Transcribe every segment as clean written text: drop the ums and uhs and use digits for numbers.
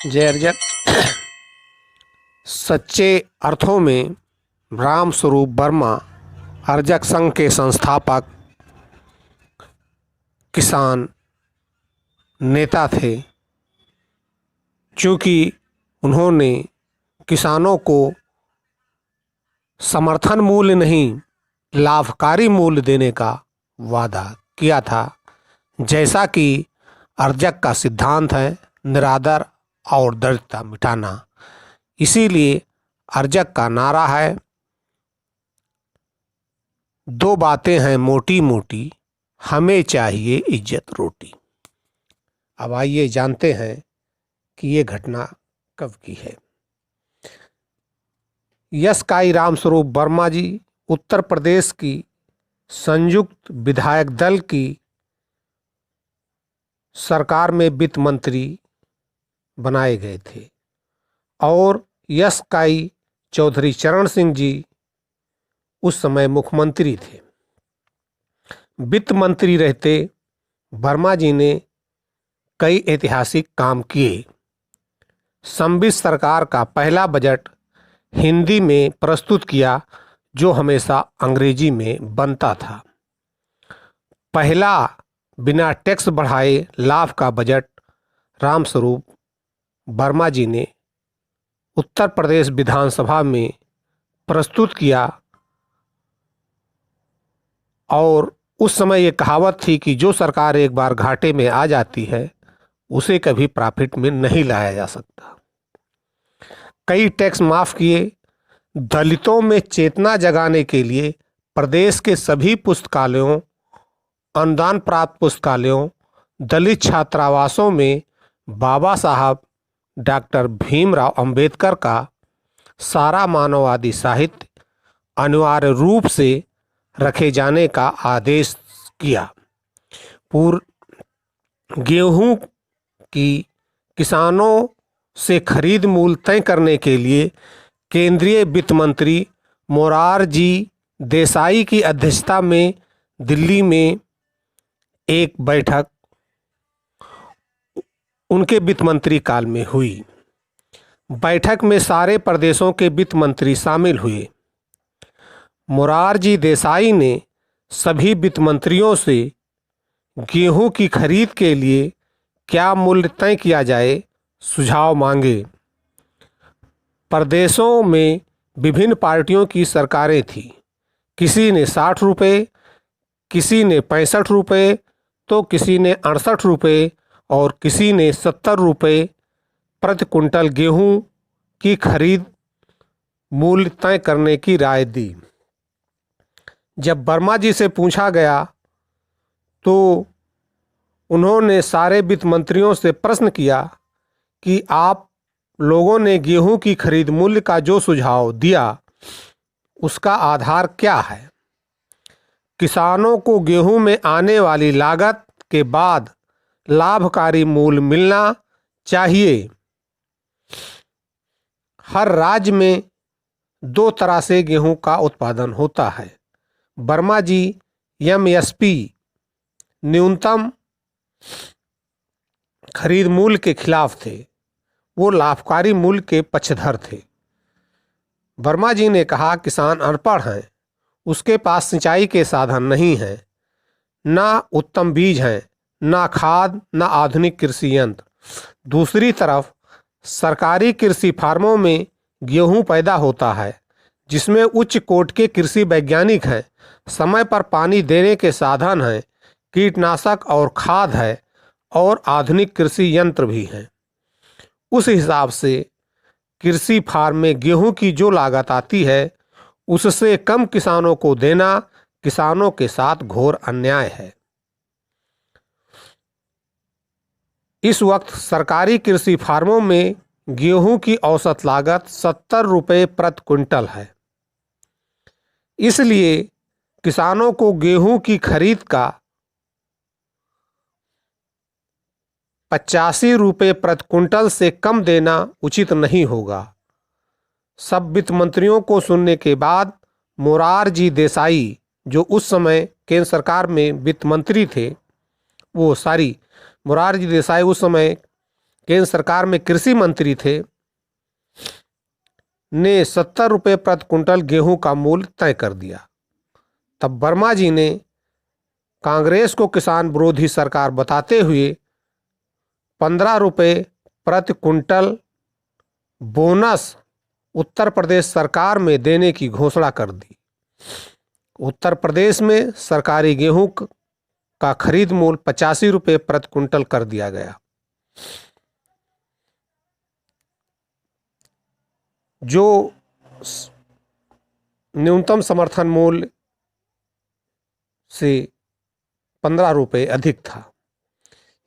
जय अर्जक। सच्चे अर्थों में राम स्वरूप वर्मा अर्जक संघ के संस्थापक किसान नेता थे। चूँकि उन्होंने किसानों को समर्थन मूल्य नहीं लाभकारी मूल्य देने का वादा किया था, जैसा कि अर्जक का सिद्धांत है निरादर और दरिद्रता मिटाना। इसीलिए अर्जक का नारा है, दो बातें हैं मोटी मोटी, हमें चाहिए इज्जत रोटी। अब आइए जानते हैं कि ये घटना कब की है। यश काई रामस्वरूप वर्मा जी उत्तर प्रदेश की संयुक्त विधायक दल की सरकार में वित्त मंत्री बनाए गए थे और यश काई चौधरी चरण सिंह जी उस समय मुख्यमंत्री थे। वित्त मंत्री रहते वर्मा जी ने कई ऐतिहासिक काम किए। सम्मिश्र सरकार का पहला बजट हिंदी में प्रस्तुत किया, जो हमेशा अंग्रेजी में बनता था। पहला बिना टैक्स बढ़ाए लाभ का बजट रामस्वरूप वर्मा जी ने उत्तर प्रदेश विधानसभा में प्रस्तुत किया और उस समय ये कहावत थी कि जो सरकार एक बार घाटे में आ जाती है उसे कभी प्रॉफिट में नहीं लाया जा सकता। कई टैक्स माफ़ किए। दलितों में चेतना जगाने के लिए प्रदेश के सभी पुस्तकालयों, अनुदान प्राप्त पुस्तकालयों, दलित छात्रावासों में बाबा साहब डॉक्टर भीमराव अंबेडकर का सारा मानववादी साहित्य अनिवार्य रूप से रखे जाने का आदेश किया। गेहूं की किसानों से खरीद मूल्य तय करने के लिए केंद्रीय वित्त मंत्री मोरारजी देसाई की अध्यक्षता में दिल्ली में एक बैठक उनके वित्त मंत्री काल में हुई। बैठक में सारे प्रदेशों के वित्त मंत्री शामिल हुए। मोरारजी देसाई ने सभी वित्त मंत्रियों से गेहूं की खरीद के लिए क्या मूल्य तय किया जाए सुझाव मांगे। प्रदेशों में विभिन्न पार्टियों की सरकारें थीं। किसी ने 60 रुपये, किसी ने 65 रुपये, तो किसी ने 68 रुपये और किसी ने 70 रुपये प्रति कुंटल गेहूं की खरीद मूल्य तय करने की राय दी। जब वर्मा जी से पूछा गया तो उन्होंने सारे वित्त मंत्रियों से प्रश्न किया कि आप लोगों ने गेहूं की खरीद मूल्य का जो सुझाव दिया उसका आधार क्या है। किसानों को गेहूं में आने वाली लागत के बाद लाभकारी मूल्य मिलना चाहिए। हर राज्य में दो तरह से गेहूं का उत्पादन होता है। वर्मा जी एमएसपी न्यूनतम खरीद मूल्य के खिलाफ थे, वो लाभकारी मूल्य के पक्षधर थे। वर्मा जी ने कहा, किसान अनपढ़ हैं, उसके पास सिंचाई के साधन नहीं हैं, ना उत्तम बीज हैं, ना खाद, ना आधुनिक कृषि यंत्र। दूसरी तरफ सरकारी कृषि फार्मों में गेहूं पैदा होता है जिसमें उच्च कोटि के कृषि वैज्ञानिक हैं, समय पर पानी देने के साधन हैं, कीटनाशक और खाद है और आधुनिक कृषि यंत्र भी हैं। उस हिसाब से कृषि फार्म में गेहूं की जो लागत आती है उससे कम किसानों को देना किसानों के साथ घोर अन्याय है। इस वक्त सरकारी कृषि फार्मों में गेहूं की औसत लागत 70 रुपये प्रति क्विंटल है। इसलिए किसानों को गेहूं की खरीद का 85 रुपये प्रति क्विंटल से कम देना उचित नहीं होगा। सब वित्त मंत्रियों को सुनने के बाद मोरारजी देसाई, जो उस समय केंद्र सरकार में वित्त मंत्री थे, मोरारजी देसाई उस समय केंद्र सरकार में कृषि मंत्री थे, ने 70 रुपये प्रति कुंटल गेहूं का मूल्य तय कर दिया। तब वर्मा जी ने कांग्रेस को किसान विरोधी सरकार बताते हुए 15 रुपये प्रति कुंटल बोनस उत्तर प्रदेश सरकार में देने की घोषणा कर दी। उत्तर प्रदेश में सरकारी गेहूं का खरीद मूल्य 85 रुपये प्रति कुंटल कर दिया गया। जो न्यूनतम समर्थन मूल्य से 15 रुपये अधिक था।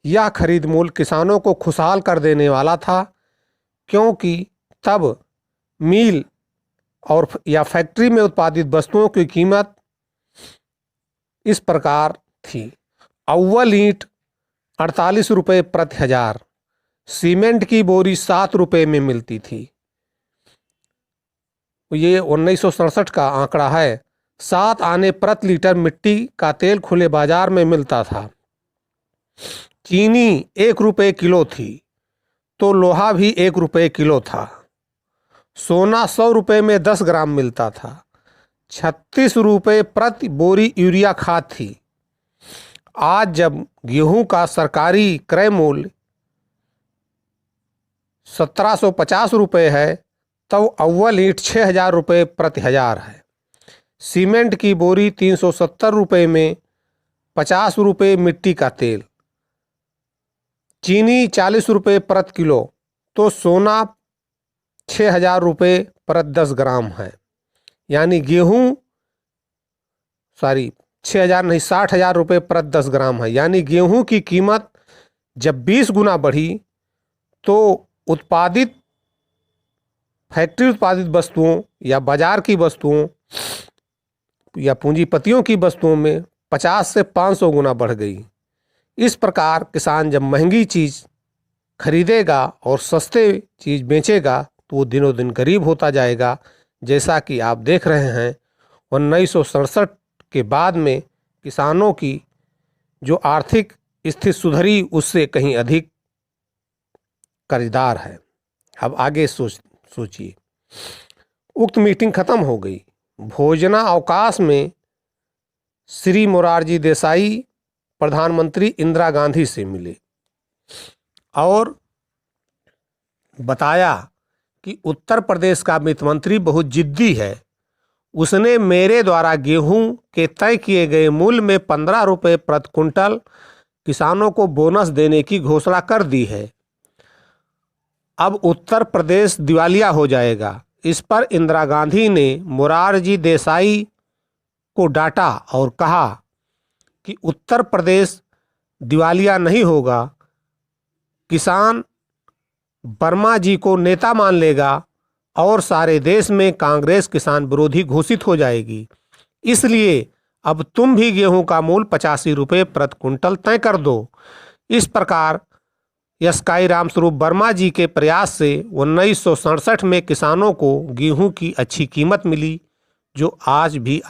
यह खरीद मूल्य किसानों को खुशहाल कर देने वाला था, क्योंकि तब मिल और या फैक्ट्री में उत्पादित वस्तुओं की कीमत इस प्रकार थी। अव्वल ईंट 48 रुपये प्रति हजार, सीमेंट की बोरी 7 रुपये में मिलती थी। ये 1967 का आंकड़ा है। 7 आने प्रति लीटर मिट्टी का तेल खुले बाजार में मिलता था। चीनी 1 रुपये किलो थी, तो लोहा भी 1 रुपये किलो था। सोना 100 रुपये में 10 ग्राम मिलता था। 36 रुपये प्रति बोरी यूरिया खाद थी। आज जब गेहूं का सरकारी क्रय मूल्य 1750 रुपये है, तो अव्वल ईंट 6000 रुपये प्रति हजार है। सीमेंट की बोरी 370 रुपये में 50 रुपये मिट्टी का तेल। चीनी 40 रुपये प्रति किलो, तो सोना 6000 रुपये प्रति 10 ग्राम है। यानी गेहूं 6000 रुपये प्रति 10 ग्राम है। यानी गेहूं की कीमत जब 20 गुना बढ़ी, तो उत्पादित फैक्ट्री उत्पादित वस्तुओं या बाजार की वस्तुओं या पूंजीपतियों की वस्तुओं में 50 से 500 गुना बढ़ गई। इस प्रकार किसान जब महंगी चीज़ खरीदेगा और सस्ते चीज़ बेचेगा, तो वो दिनों दिन गरीब होता जाएगा। जैसा कि आप देख रहे हैं, 1967 के बाद में किसानों की जो आर्थिक स्थिति सुधरी, उससे कहीं अधिक कर्जदार है। अब आगे सोचिए। उक्त मीटिंग खत्म हो गई। भोजनावकाश में श्री मोरारजी देसाई प्रधानमंत्री इंदिरा गांधी से मिले और बताया कि उत्तर प्रदेश का वित्त मंत्री बहुत जिद्दी है। उसने मेरे द्वारा गेहूं के तय किए गए मूल्य में 15 रुपये प्रति कुंटल किसानों को बोनस देने की घोषणा कर दी है। अब उत्तर प्रदेश दिवालिया हो जाएगा। इस पर इंदिरा गांधी ने मोरारजी देसाई को डांटा और कहा कि उत्तर प्रदेश दिवालिया नहीं होगा। किसान वर्मा जी को नेता मान लेगा और सारे देश में कांग्रेस किसान विरोधी घोषित हो जाएगी। इसलिए अब तुम भी गेहूं का मूल्य 85 रुपये प्रति कुंटल तय कर दो। इस प्रकार यशकाई रामस्वरूप वर्मा जी के प्रयास से 1967 में किसानों को गेहूं की अच्छी कीमत मिली, जो आज भी